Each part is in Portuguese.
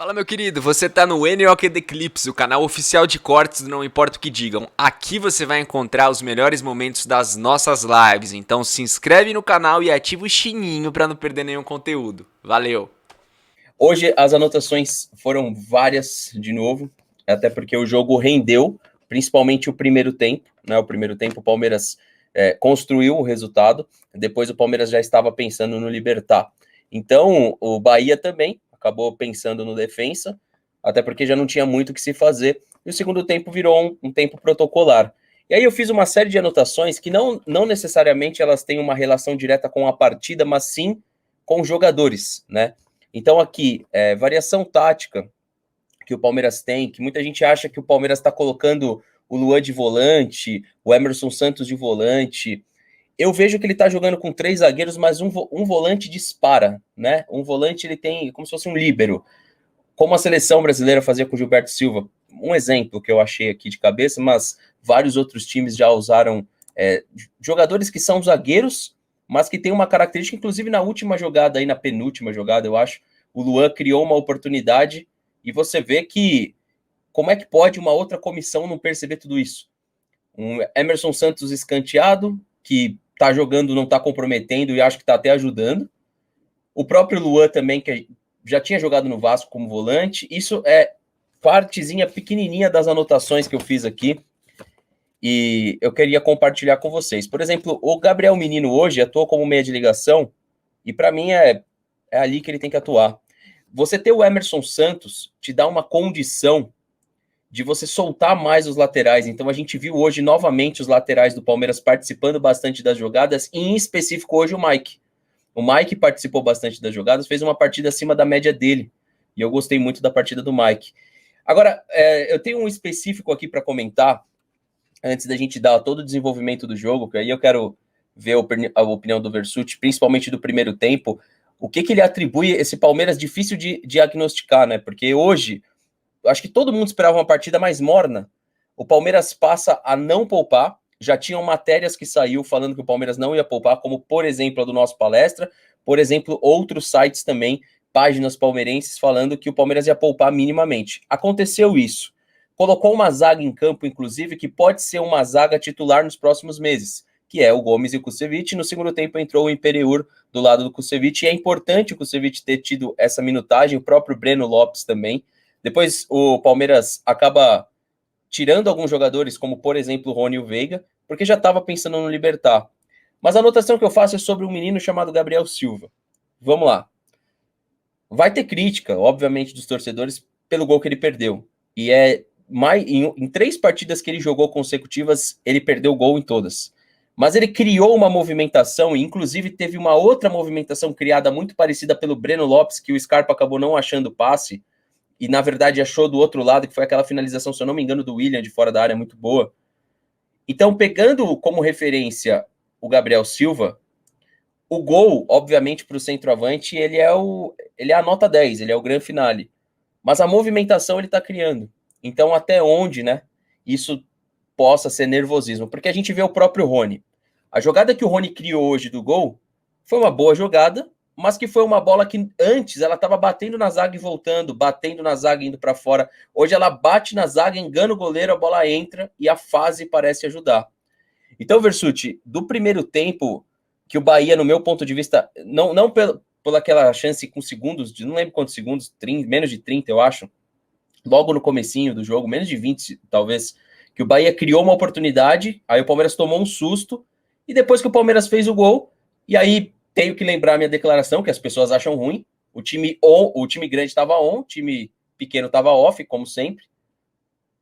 Fala, meu querido, você tá no NOK The Clips, o canal oficial de cortes do Não Importa o Que Digam. Aqui você vai encontrar os melhores momentos das nossas lives, então se inscreve no canal e ativa o sininho pra não perder nenhum conteúdo. Valeu! Hoje as anotações foram várias de novo, até porque o jogo rendeu, principalmente o primeiro tempo, né? O primeiro tempo o Palmeiras construiu o resultado, depois o Palmeiras já estava pensando no Libertad. Então o Bahia também acabou pensando no defensa, até porque já não tinha muito o que se fazer, e o segundo tempo virou um tempo protocolar. E aí eu fiz uma série de anotações que não necessariamente elas têm uma relação direta com a partida, mas sim com os jogadores, né? Então aqui, variação tática que o Palmeiras tem, que muita gente acha que o Palmeiras está colocando o Luan de volante, o Emerson Santos de volante. Eu vejo que ele está jogando com 3 zagueiros, mas um volante dispara, né? Um volante ele tem como se fosse um líbero, como a seleção brasileira fazia com o Gilberto Silva. Um exemplo que eu achei aqui de cabeça, mas vários outros times já usaram jogadores que são zagueiros, mas que tem uma característica, inclusive na última jogada, aí na penúltima jogada, eu acho, o Luan criou uma oportunidade e você vê que como é que pode uma outra comissão não perceber tudo isso? Um Emerson Santos escanteado, que tá jogando, não tá comprometendo e acho que tá até ajudando. O próprio Luan também, que já tinha jogado no Vasco como volante. Isso é partezinha pequenininha das anotações que eu fiz aqui e eu queria compartilhar com vocês. Por exemplo, o Gabriel Menino hoje atuou como meia de ligação e para mim é ali que ele tem que atuar. Você ter o Emerson Santos te dá uma condição de você soltar mais os laterais. Então a gente viu hoje novamente os laterais do Palmeiras participando bastante das jogadas, e em específico hoje o Mike. O Mike participou bastante das jogadas, fez uma partida acima da média dele. E eu gostei muito da partida do Mike. Agora, eu tenho um específico aqui para comentar, antes da gente dar todo o desenvolvimento do jogo, que aí eu quero ver a opinião do Versucci, principalmente do primeiro tempo, o que ele atribui esse Palmeiras difícil de diagnosticar, né? Porque hoje, acho que todo mundo esperava uma partida mais morna. O Palmeiras passa a não poupar. Já tinham matérias que saiu falando que o Palmeiras não ia poupar, como, por exemplo, a do nosso palestra. Por exemplo, outros sites também, páginas palmeirenses, falando que o Palmeiras ia poupar minimamente. Aconteceu isso. Colocou uma zaga em campo, inclusive, que pode ser uma zaga titular nos próximos meses, que é o Gomes e o Kusevich. No segundo tempo entrou o Imperiur do lado do Kusevich, e é importante o Kusevich ter tido essa minutagem, o próprio Breno Lopes também. Depois o Palmeiras acaba tirando alguns jogadores, como por exemplo o Rony e o Veiga, porque já estava pensando no Libertad. Mas a anotação que eu faço é sobre um menino chamado Gabriel Silva. Vamos lá. Vai ter crítica, obviamente, dos torcedores pelo gol que ele perdeu. E em 3 partidas que ele jogou consecutivas, ele perdeu o gol em todas. Mas ele criou uma movimentação, e inclusive teve uma outra movimentação criada muito parecida pelo Breno Lopes, que o Scarpa acabou não achando passe, e na verdade achou do outro lado, que foi aquela finalização, se eu não me engano, do William de fora da área, muito boa. Então, pegando como referência o Gabriel Silva, o gol, obviamente, para o centroavante, ele é a nota 10, ele é o grande finale. Mas a movimentação ele está criando. Então, até onde, né, isso possa ser nervosismo? Porque a gente vê o próprio Rony. A jogada que o Rony criou hoje do gol foi uma boa jogada, mas que foi uma bola que antes ela estava batendo na zaga e voltando, batendo na zaga e indo para fora. Hoje ela bate na zaga, engana o goleiro, a bola entra e a fase parece ajudar. Então, Versucci, do primeiro tempo, que o Bahia, no meu ponto de vista, não pela aquela chance com segundos, não lembro quantos segundos, 30, menos de 30, eu acho, logo no comecinho do jogo, menos de 20, talvez, que o Bahia criou uma oportunidade, aí o Palmeiras tomou um susto, e depois que o Palmeiras fez o gol, e aí tenho que lembrar minha declaração, que as pessoas acham ruim, o time grande estava on, o time pequeno estava off, como sempre,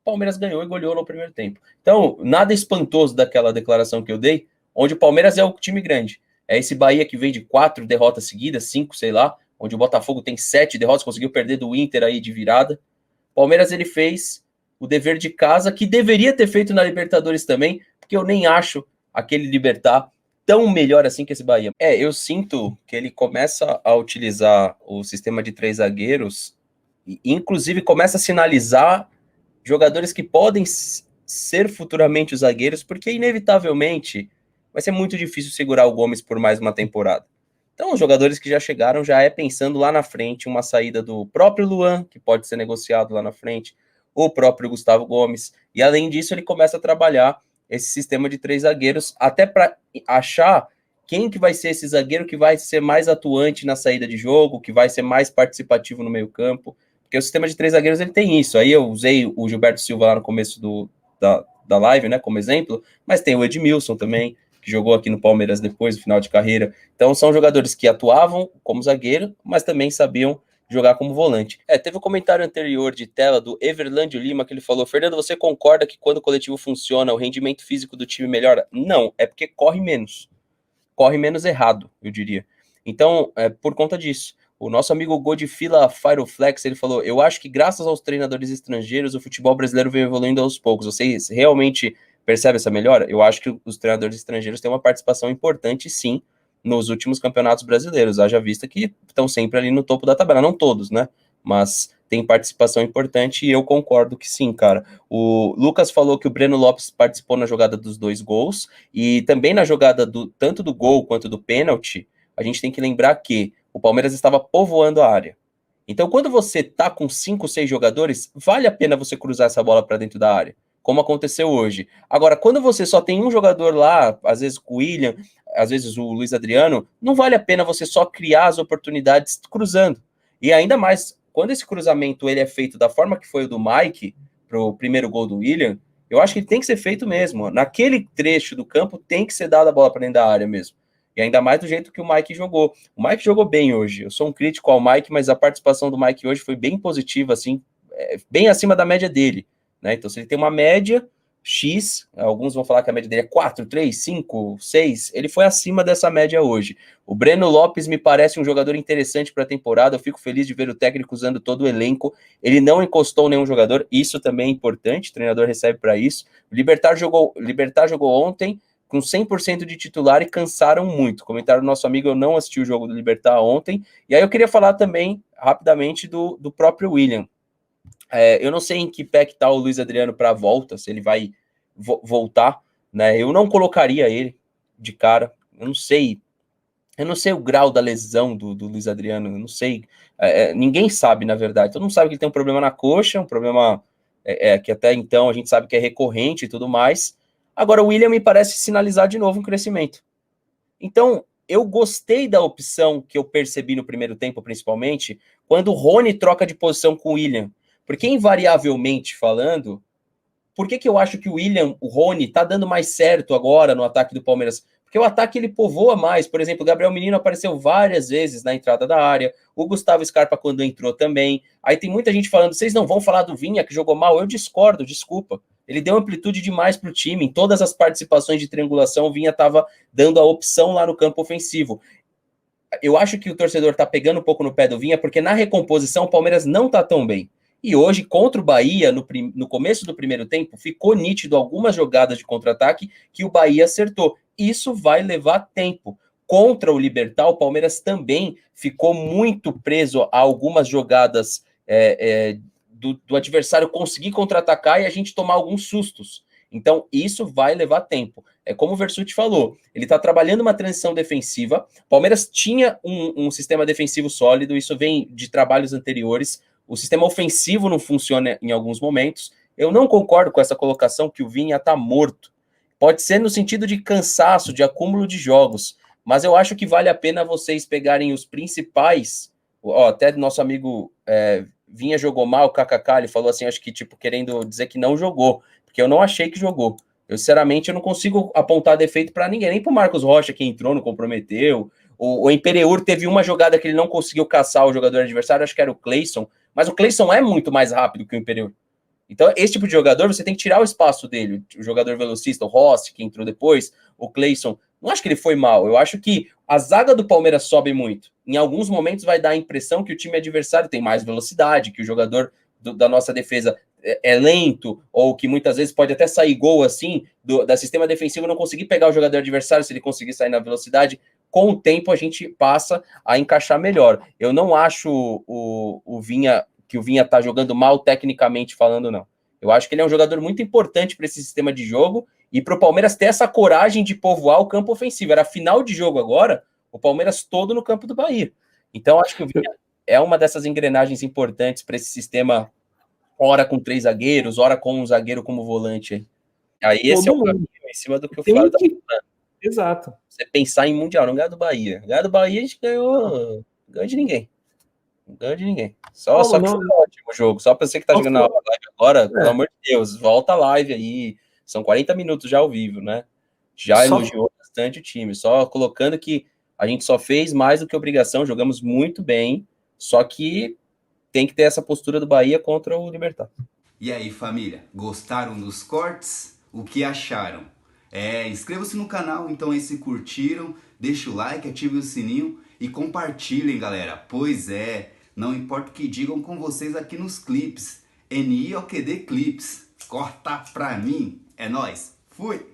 o Palmeiras ganhou e goleou no primeiro tempo. Então, nada espantoso daquela declaração que eu dei, onde o Palmeiras é o time grande. É esse Bahia que vem de 4 derrotas seguidas, 5, sei lá, onde o Botafogo tem 7 derrotas, conseguiu perder do Inter aí de virada. O Palmeiras, ele fez o dever de casa, que deveria ter feito na Libertadores também, porque eu nem acho aquele Libertad tão melhor assim que esse Bahia. Eu sinto que ele começa a utilizar o sistema de 3 zagueiros, e inclusive começa a sinalizar jogadores que podem ser futuramente os zagueiros, porque inevitavelmente vai ser muito difícil segurar o Gomes por mais uma temporada. Então, os jogadores que já chegaram já é pensando lá na frente, uma saída do próprio Luan, que pode ser negociado lá na frente, o próprio Gustavo Gomes, e além disso ele começa a trabalhar esse sistema de 3 zagueiros, até para achar quem que vai ser esse zagueiro que vai ser mais atuante na saída de jogo, que vai ser mais participativo no meio campo, porque o sistema de 3 zagueiros ele tem isso. Aí eu usei o Gilberto Silva lá no começo da live, né, como exemplo, mas tem o Edmilson também, que jogou aqui no Palmeiras depois do final de carreira. Então são jogadores que atuavam como zagueiro, mas também sabiam jogar como volante. Teve um comentário anterior de tela do Everlândio Lima que ele falou: Fernando, você concorda que quando o coletivo funciona, o rendimento físico do time melhora? Não, é porque corre menos errado, eu diria. Então, por conta disso. O nosso amigo Godfila Fireflex, ele falou: eu acho que graças aos treinadores estrangeiros, o futebol brasileiro vem evoluindo aos poucos. Vocês realmente percebem essa melhora? Eu acho que os treinadores estrangeiros têm uma participação importante, sim, nos últimos campeonatos brasileiros. Haja vista que estão sempre ali no topo da tabela. Não todos, né? Mas tem participação importante e eu concordo que sim, cara. O Lucas falou que o Breno Lopes participou na jogada dos 2 gols e também na jogada tanto do gol quanto do pênalti. A gente tem que lembrar que o Palmeiras estava povoando a área. Então, quando você tá com 5, 6 jogadores, vale a pena você cruzar essa bola para dentro da área, como aconteceu hoje. Agora, quando você só tem um jogador lá, às vezes o William, às vezes o Luiz Adriano, não vale a pena você só criar as oportunidades cruzando. E ainda mais, quando esse cruzamento ele é feito da forma que foi o do Mike, pro primeiro gol do William, eu acho que ele tem que ser feito mesmo. Naquele trecho do campo, tem que ser dada a bola para dentro da área mesmo. E ainda mais do jeito que o Mike jogou. O Mike jogou bem hoje. Eu sou um crítico ao Mike, mas a participação do Mike hoje foi bem positiva, assim, bem acima da média dele, né? Então, se ele tem uma média X, alguns vão falar que a média dele é 4, 3, 5, 6, ele foi acima dessa média hoje. O Breno Lopes me parece um jogador interessante para a temporada. Eu fico feliz de ver o técnico usando todo o elenco. Ele não encostou nenhum jogador, isso também é importante, o treinador recebe para isso. O Libertad jogou ontem com 100% de titular e cansaram muito. Comentário do nosso amigo: eu não assisti o jogo do Libertad ontem. E aí eu queria falar também, rapidamente, do próprio William. Eu não sei em que pé que tá o Luiz Adriano para a volta, se ele vai voltar, né? Eu não colocaria ele de cara. Eu não sei o grau da lesão do Luiz Adriano, eu não sei. Ninguém sabe, na verdade. Todo mundo sabe que ele tem um problema na coxa, um problema que até então a gente sabe que é recorrente e tudo mais. Agora, o William me parece sinalizar de novo um crescimento. Então, eu gostei da opção que eu percebi no primeiro tempo, principalmente, quando o Rony troca de posição com o William. Porque, invariavelmente falando, por que eu acho que o Rony, tá dando mais certo agora no ataque do Palmeiras? Porque o ataque ele povoa mais. Por exemplo, o Gabriel Menino apareceu várias vezes na entrada da área. O Gustavo Scarpa, quando entrou, também. Aí tem muita gente falando: vocês não vão falar do Vinha, que jogou mal? Eu discordo, desculpa. Ele deu amplitude demais para o time. Em todas as participações de triangulação, o Vinha estava dando a opção lá no campo ofensivo. Eu acho que o torcedor tá pegando um pouco no pé do Vinha, porque na recomposição o Palmeiras não tá tão bem. E hoje, contra o Bahia, no começo do primeiro tempo, ficou nítido algumas jogadas de contra-ataque que o Bahia acertou. Isso vai levar tempo. Contra o Libertad, o Palmeiras também ficou muito preso a algumas jogadas do adversário conseguir contra-atacar e a gente tomar alguns sustos. Então, isso vai levar tempo. É como o Versucci falou, ele está trabalhando uma transição defensiva. O Palmeiras tinha um sistema defensivo sólido, isso vem de trabalhos anteriores. O sistema ofensivo não funciona em alguns momentos. Eu não concordo com essa colocação que o Vinha está morto. Pode ser no sentido de cansaço, de acúmulo de jogos, mas eu acho que vale a pena vocês pegarem os principais. Até nosso amigo Vinha jogou mal, o KKK, ele falou assim, acho que tipo querendo dizer que não jogou, porque eu não achei que jogou. Eu, sinceramente, eu não consigo apontar defeito para ninguém, nem para o Marcos Rocha, que entrou, não comprometeu. O Imperiur teve uma jogada que ele não conseguiu caçar o jogador adversário, acho que era o Cleison, mas o Cleison é muito mais rápido que o Imperiur. Então, esse tipo de jogador, você tem que tirar o espaço dele. O jogador velocista, o Rossi, que entrou depois, o Cleison. Não acho que ele foi mal. Eu acho que a zaga do Palmeiras sobe muito. Em alguns momentos vai dar a impressão que o time adversário tem mais velocidade, que o jogador da nossa defesa é lento, ou que muitas vezes pode até sair gol assim, da sistema defensivo não conseguir pegar o jogador adversário se ele conseguir sair na velocidade. Com o tempo a gente passa a encaixar melhor. Eu não acho o Vinha, que o Vinha tá jogando mal tecnicamente falando, não. Eu acho que ele é um jogador muito importante para esse sistema de jogo e para o Palmeiras ter essa coragem de povoar o campo ofensivo. Era final de jogo agora, o Palmeiras todo no campo do Bahia. Então, acho que o Vinha é uma dessas engrenagens importantes para esse sistema, ora com 3 zagueiros, ora com um zagueiro como volante. Aí esse é o caminho em cima do que o Flávio tá falando. Exato. Você pensar em Mundial, não ganhar do Bahia. Ganhar do Bahia, a gente ganhou de ninguém. Não ganhou de ninguém. Só que foi ótimo o jogo. Só pra você que tá jogando na live agora, pelo amor de Deus, volta a live aí. São 40 minutos já ao vivo, né? Já elogiou bastante o time. Só colocando que a gente só fez mais do que obrigação, jogamos muito bem, só que tem que ter essa postura do Bahia contra o Libertad. E aí, família, gostaram dos cortes? O que acharam? Inscreva-se no canal, então aí se curtiram, deixa o like, ative o sininho e compartilhem, galera. Pois é, não importa o que digam com vocês aqui nos clipes. NIOQD Clips, corta pra mim, é nóis, fui!